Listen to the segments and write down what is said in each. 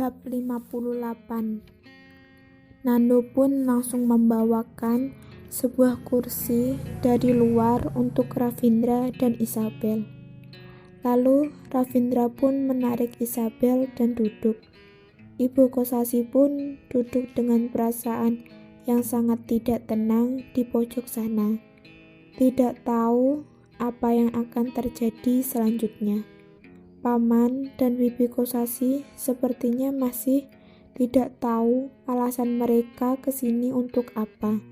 Bab 58. Nando pun langsung membawakan sebuah kursi dari luar untuk Ravindra dan Isabel. Lalu Ravindra pun menarik Isabel dan duduk. Ibu Kosasi pun duduk dengan perasaan yang sangat tidak tenang di pojok sana. Tidak tahu apa yang akan terjadi selanjutnya. Paman dan Bibi Kosasi sepertinya masih tidak tahu alasan mereka ke sini untuk apa.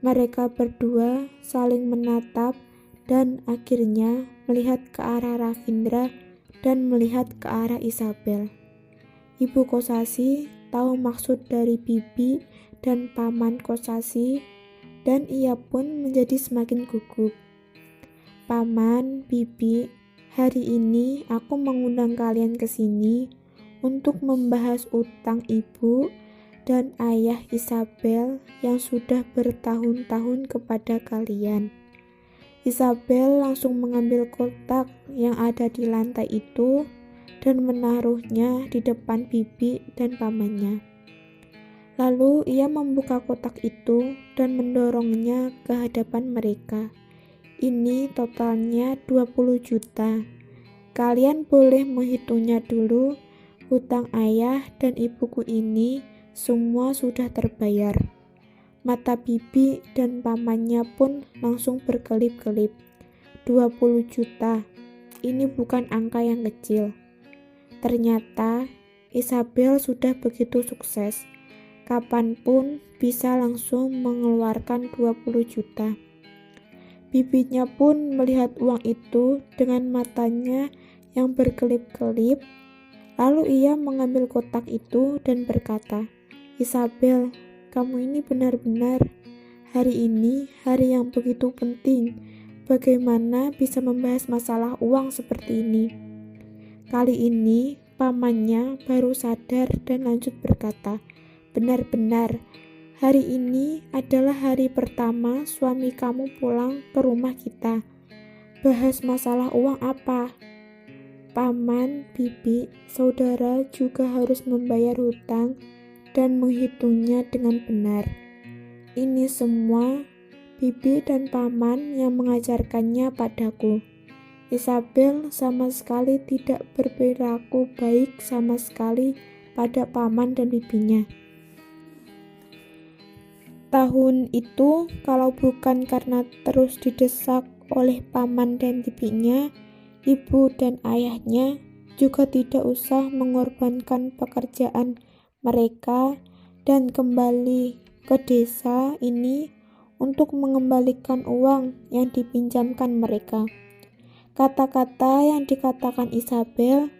Mereka berdua saling menatap dan akhirnya melihat ke arah Ravindra dan melihat ke arah Isabel. Ibu Kosasi tahu maksud dari Bibi dan Paman Kosasi dan ia pun menjadi semakin gugup. Paman, Bibi, hari ini aku mengundang kalian ke sini untuk membahas utang ibu dan ayah Isabel yang sudah bertahun-tahun kepada kalian. Isabel langsung mengambil kotak yang ada di lantai itu dan menaruhnya di depan Bibi dan pamannya. Lalu ia membuka kotak itu dan mendorongnya ke hadapan mereka. Ini totalnya 20 juta. Kalian boleh menghitungnya dulu. Hutang ayah dan ibuku ini semua sudah terbayar. Mata Bibi dan pamannya pun langsung berkelip-kelip. 20 juta. Ini bukan angka yang kecil. Ternyata Isabel sudah begitu sukses. Kapanpun bisa langsung mengeluarkan 20 juta. Bibinya pun melihat uang itu dengan matanya yang berkelip-kelip. Lalu ia mengambil kotak itu dan berkata, "Isabel, kamu ini benar-benar hari ini hari yang begitu penting. Bagaimana bisa membahas masalah uang seperti ini?" Kali ini pamannya baru sadar dan lanjut berkata, "Benar-benar hari ini adalah hari pertama suami kamu pulang ke rumah kita. Bahas masalah uang apa? Paman, Bibi, saudara juga harus membayar hutang dan menghitungnya dengan benar. Ini semua Bibi dan Paman yang mengajarkannya padaku. Isabel sama sekali tidak berperilaku baik sama sekali pada Paman dan Bibinya. Tahun itu, kalau bukan karena terus didesak oleh paman dan bibinya, ibu dan ayahnya juga tidak usah mengorbankan pekerjaan mereka dan kembali ke desa ini untuk mengembalikan uang yang dipinjamkan mereka." Kata-kata yang dikatakan Isabel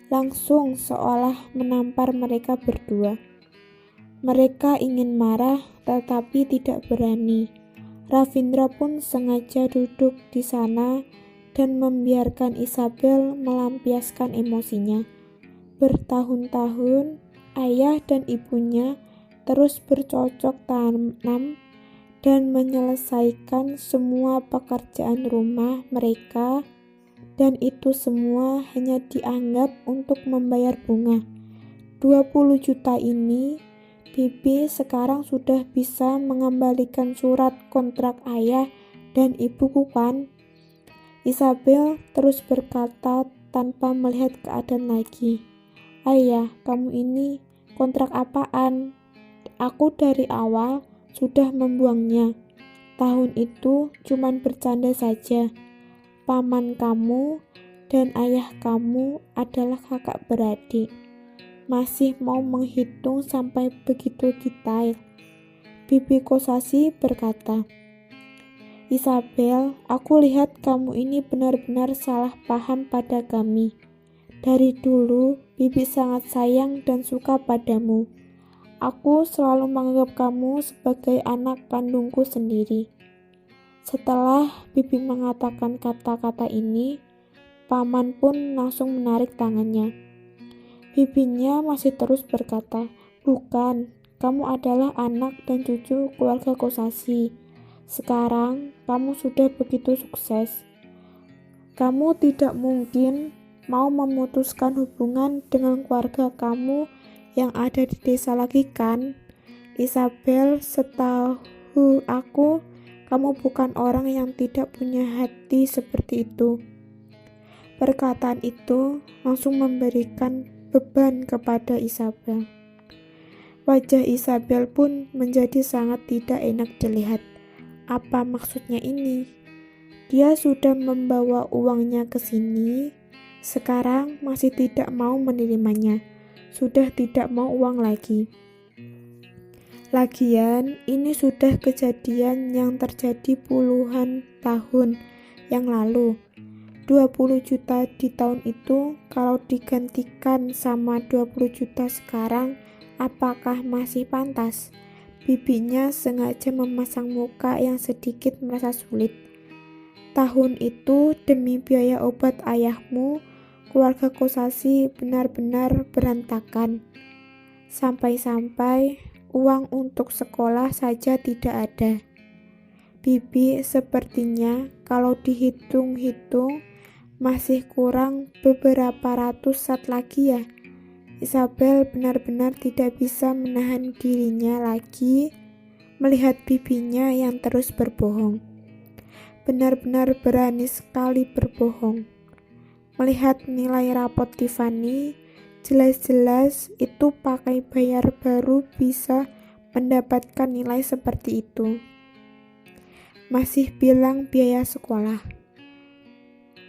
langsung seolah menampar mereka berdua. Mereka ingin marah tetapi tidak berani. Ravindra pun sengaja duduk di sana dan membiarkan Isabel melampiaskan emosinya. Bertahun-tahun ayah dan ibunya terus bercocok tanam dan menyelesaikan semua pekerjaan rumah mereka, dan itu semua hanya dianggap untuk membayar bunga. 20 juta ini Bibi sekarang sudah bisa mengembalikan surat kontrak ayah dan ibuku kan? Isabel terus berkata tanpa melihat keadaan lagi. "Ayah, kamu ini kontrak apaan? Aku dari awal sudah membuangnya. Tahun itu cuman bercanda saja. Paman kamu dan ayah kamu adalah kakak beradik. Masih mau menghitung sampai begitu detail." Bibi Kosasi berkata, "Isabel, aku lihat kamu ini benar-benar salah paham pada kami. Dari dulu, Bibi sangat sayang dan suka padamu. Aku selalu menganggap kamu sebagai anak kandungku sendiri." Setelah Bibi mengatakan kata-kata ini, paman pun langsung menarik tangannya. Bibinya masih terus berkata, "Bukan, kamu adalah anak dan cucu keluarga Kosasi. Sekarang kamu sudah begitu sukses. Kamu tidak mungkin mau memutuskan hubungan dengan keluarga kamu yang ada di desa lagi kan? Isabel, setahu aku, kamu bukan orang yang tidak punya hati seperti itu. Perkataan itu langsung memberikan beban kepada Isabel. Wajah Isabel pun menjadi sangat tidak enak dilihat. Apa maksudnya ini? Dia sudah membawa uangnya ke sini, sekarang masih tidak mau menerimanya. Sudah tidak mau uang lagi. Lagian, ini sudah kejadian yang terjadi puluhan tahun yang lalu. 20 juta di tahun itu, kalau digantikan sama 20 juta sekarang, apakah masih pantas? Bibinya sengaja memasang muka yang sedikit merasa sulit. Tahun itu, demi biaya obat ayahmu, keluarga Kosasi benar-benar berantakan. Sampai-sampai uang untuk sekolah saja tidak ada. Bibi sepertinya kalau dihitung-hitung masih kurang beberapa ratus sat lagi ya. Isabel benar-benar tidak bisa menahan dirinya lagi melihat bibinya yang terus berbohong. Benar-benar berani sekali berbohong. Melihat nilai rapot Tiffany, jelas-jelas itu pakai bayar baru bisa mendapatkan nilai seperti itu. Masih bilang biaya sekolah.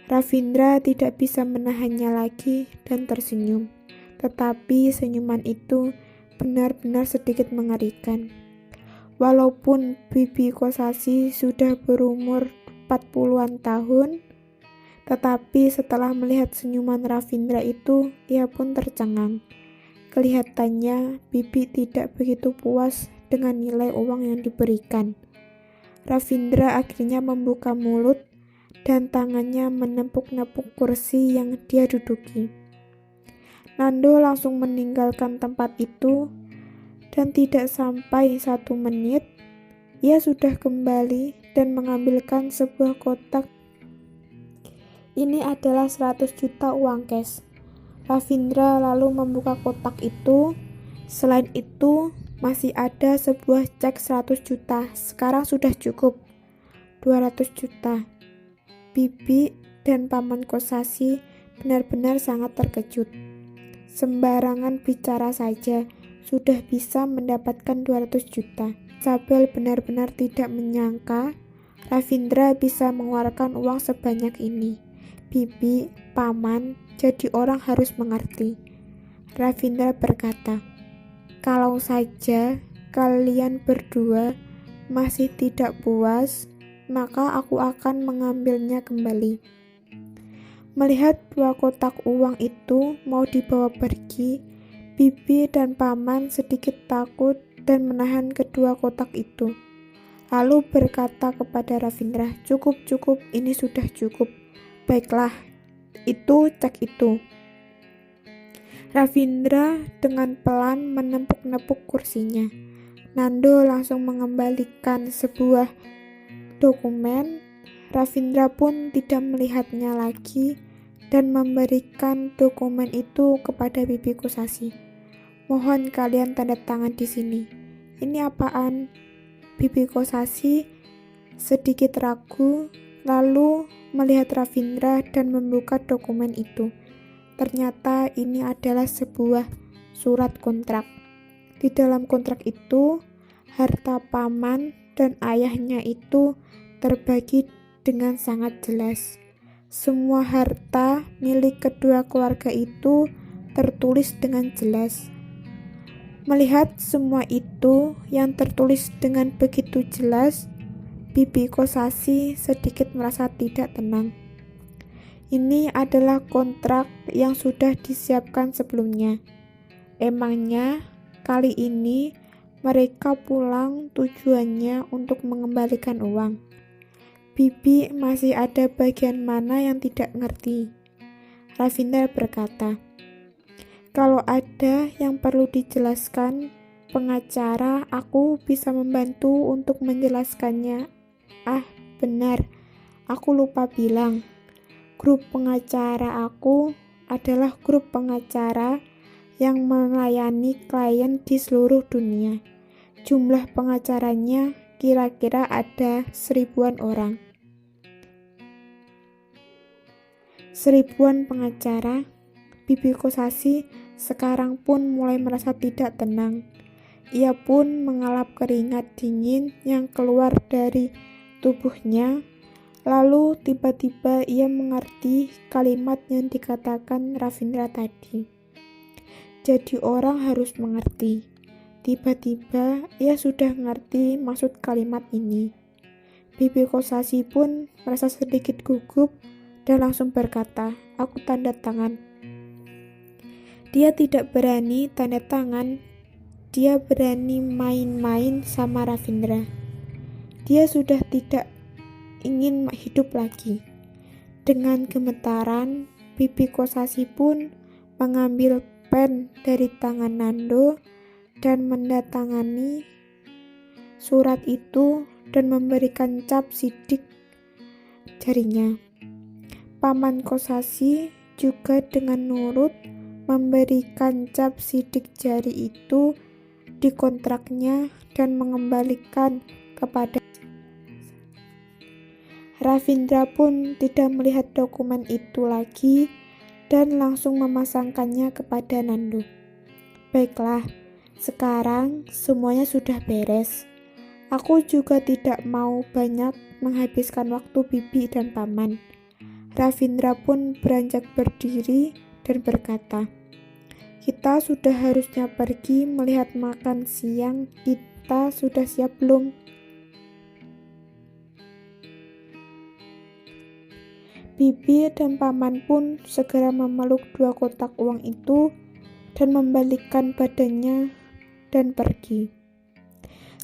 Ravindra tidak bisa menahannya lagi dan tersenyum. Tetapi senyuman itu benar-benar sedikit mengerikan. Walaupun Bibi Kosasi sudah berumur 40-an tahun, tetapi setelah melihat senyuman Ravindra itu, ia pun tercengang. Kelihatannya Bibi tidak begitu puas dengan nilai uang yang diberikan. Ravindra akhirnya membuka mulut dan tangannya menepuk-nepuk kursi yang dia duduki. Nando langsung meninggalkan tempat itu dan tidak sampai 1 menit, ia sudah kembali dan mengambilkan sebuah kotak. Ini adalah 100 juta uang cash. Ravindra lalu membuka kotak itu. Selain itu, masih ada sebuah cek 100 juta. Sekarang sudah cukup 200 juta. Bibi dan Paman Kosasi benar-benar sangat terkejut. Sembarangan bicara saja sudah bisa mendapatkan 200 juta. Isabel benar-benar tidak menyangka Ravindra bisa mengeluarkan uang sebanyak ini. Bibi, Paman, jadi orang harus mengerti. Ravindra berkata, kalau saja kalian berdua masih tidak puas, maka aku akan mengambilnya kembali. Melihat 2 kotak uang itu mau dibawa pergi, Bibi dan Paman sedikit takut dan menahan kedua kotak itu. Lalu berkata kepada Ravindra, cukup, ini sudah cukup. Baiklah, itu cek itu. Ravindra dengan pelan menepuk-nepuk kursinya. Nando langsung mengembalikan sebuah dokumen. Ravindra pun tidak melihatnya lagi dan memberikan dokumen itu kepada Bibi Kosasi. Mohon kalian tanda tangan di sini. Ini apaan? Bibi Kosasi sedikit ragu, lalu melihat Ravindra dan membuka dokumen itu. Ternyata ini adalah sebuah surat kontrak. Di dalam kontrak itu, harta paman dan ayahnya itu terbagi dengan sangat jelas. Semua harta milik kedua keluarga itu tertulis dengan jelas. Melihat semua itu yang tertulis dengan begitu jelas, Bibi Kosasi sedikit merasa tidak tenang. Ini adalah kontrak yang sudah disiapkan sebelumnya. Emangnya kali ini mereka pulang tujuannya untuk mengembalikan uang. Bibi masih ada bagian mana yang tidak ngerti. Ravindra berkata, kalau ada yang perlu dijelaskan, pengacara aku bisa membantu untuk menjelaskannya. Ah, benar, aku lupa bilang. Grup pengacara aku adalah grup pengacara yang melayani klien di seluruh dunia. Jumlah pengacaranya kira-kira ada 1000-an orang. 1000-an pengacara. Bibi Kosasi sekarang pun mulai merasa tidak tenang. Ia pun mengalap keringat dingin yang keluar dari tubuhnya. Lalu tiba-tiba ia mengerti kalimat yang dikatakan Ravindra tadi. Jadi orang harus mengerti. Tiba-tiba ia sudah mengerti maksud kalimat ini. Bibi Kosasi pun merasa sedikit gugup dan langsung berkata, "Aku tanda tangan." Dia tidak berani tanda tangan, dia berani main-main sama Ravindra. Dia sudah tidak ingin hidup lagi. Dengan gemetaran, Bibi Kosasi pun mengambil pen dari tangan Nando dan mendatangani surat itu dan memberikan cap sidik jarinya. Paman Kosasi juga dengan nurut memberikan cap sidik jari itu di kontraknya dan mengembalikan kepada Ravindra pun tidak melihat dokumen itu lagi dan langsung memasangkannya kepada Nando. Baiklah, sekarang semuanya sudah beres. Aku juga tidak mau banyak menghabiskan waktu bibi dan paman. Ravindra pun beranjak berdiri dan berkata, "Kita sudah harusnya pergi melihat makan siang. Kita sudah siap belum?" Bibi dan paman pun segera memeluk 2 kotak uang itu dan membalikkan badannya dan pergi.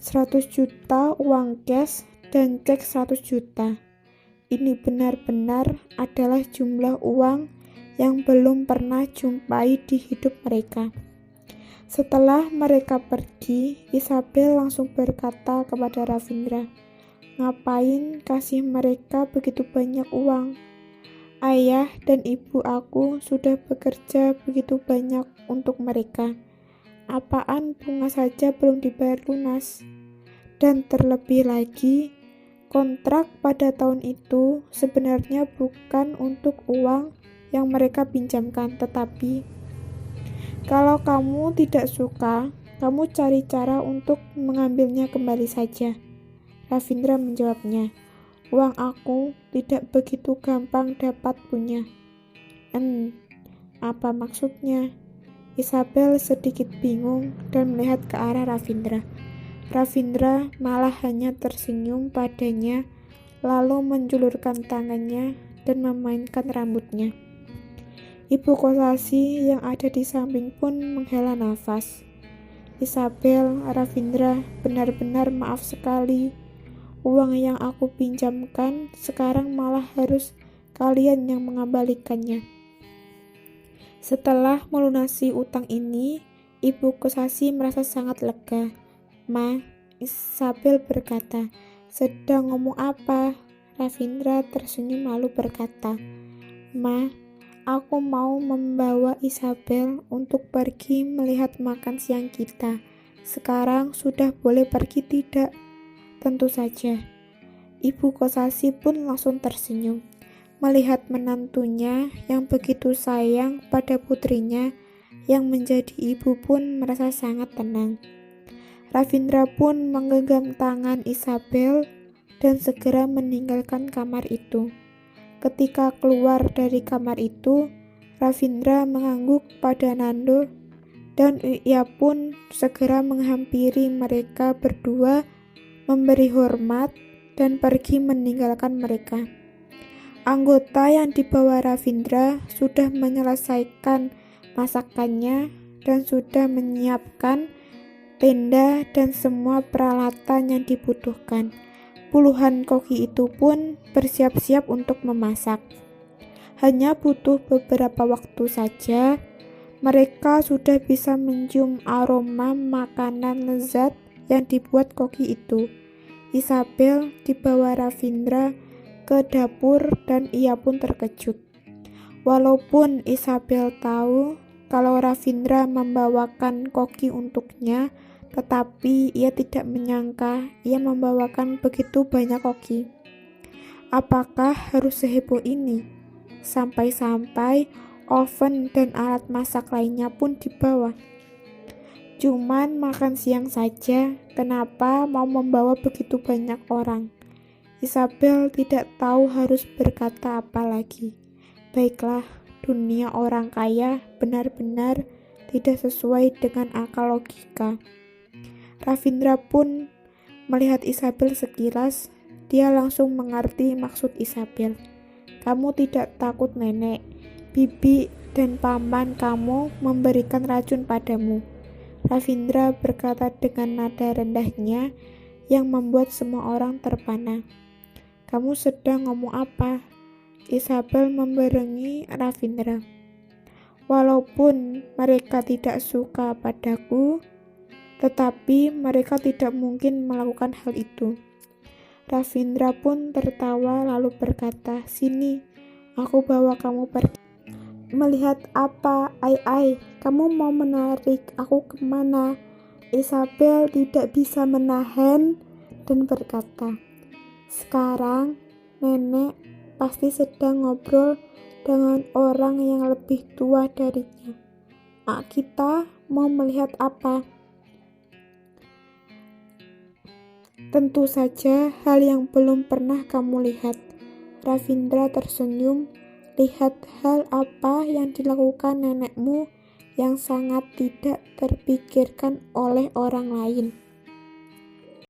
100 juta uang cash dan cek 100 juta. Ini benar-benar adalah jumlah uang yang belum pernah jumpai di hidup mereka. Setelah mereka pergi, Isabel langsung berkata kepada Ravindra, "Ngapain kasih mereka begitu banyak uang? Ayah dan ibu aku sudah bekerja begitu banyak untuk mereka. Apaan bunga saja belum dibayar lunas. Dan terlebih lagi, kontrak pada tahun itu sebenarnya bukan untuk uang yang mereka pinjamkan, tetapi kalau kamu tidak suka, kamu cari cara untuk mengambilnya kembali saja." Ravindra menjawabnya, "Uang aku tidak begitu gampang dapat punya." Apa maksudnya?" Isabel sedikit bingung dan melihat ke arah Ravindra. Ravindra malah hanya tersenyum padanya, lalu menjulurkan tangannya dan memainkan rambutnya. Ibu Kosasi yang ada di samping pun menghela nafas. "Isabel, Ravindra, benar-benar maaf sekali. Uang yang aku pinjamkan sekarang malah harus kalian yang mengembalikannya." Setelah melunasi utang ini, Ibu Kosasi merasa sangat lega. "Ma," Isabel berkata. "Sedang ngomong apa?" Ravindra tersenyum lalu berkata, "Ma, aku mau membawa Isabel untuk pergi melihat makan siang kita. Sekarang sudah boleh pergi tidak?" "Tentu saja." Ibu Kosasi pun langsung tersenyum. Melihat menantunya yang begitu sayang pada putrinya yang menjadi ibu pun merasa sangat tenang. Ravindra pun menggenggam tangan Isabel dan segera meninggalkan kamar itu. Ketika keluar dari kamar itu, Ravindra mengangguk pada Nando dan ia pun segera menghampiri mereka berdua, memberi hormat dan pergi meninggalkan mereka. Anggota yang dibawa Ravindra sudah menyelesaikan masakannya dan sudah menyiapkan tenda dan semua peralatan yang dibutuhkan. Puluhan koki itu pun bersiap-siap untuk memasak. Hanya butuh beberapa waktu saja, mereka sudah bisa mencium aroma makanan lezat yang dibuat koki itu. Isabel dibawa Ravindra ke dapur dan ia pun terkejut. Walaupun Isabel tahu kalau Ravindra membawakan koki untuknya, tetapi ia tidak menyangka ia membawakan begitu banyak koki. Apakah harus seheboh ini? Sampai-sampai oven dan alat masak lainnya pun dibawa. Cuman makan siang saja, kenapa mau membawa begitu banyak orang? Isabel tidak tahu harus berkata apa lagi. Baiklah, dunia orang kaya benar-benar tidak sesuai dengan akal logika. Ravindra pun melihat Isabel sekilas, dia langsung mengerti maksud Isabel. Kamu tidak takut nenek, bibi dan paman kamu memberikan racun padamu. Ravindra berkata dengan nada rendahnya yang membuat semua orang terpana. Kamu sedang ngomong apa? Isabel membarengi Ravindra. Walaupun mereka tidak suka padaku, tetapi mereka tidak mungkin melakukan hal itu. Ravindra pun tertawa lalu berkata, sini, aku bawa kamu pergi. Melihat apa, ai, kamu mau menarik aku kemana? Isabel tidak bisa menahan dan berkata, sekarang nenek pasti sedang ngobrol dengan orang yang lebih tua darinya. Kita mau melihat apa? Tentu saja hal yang belum pernah kamu lihat. Ravindra tersenyum. Lihat hal apa yang dilakukan nenekmu yang sangat tidak terpikirkan oleh orang lain.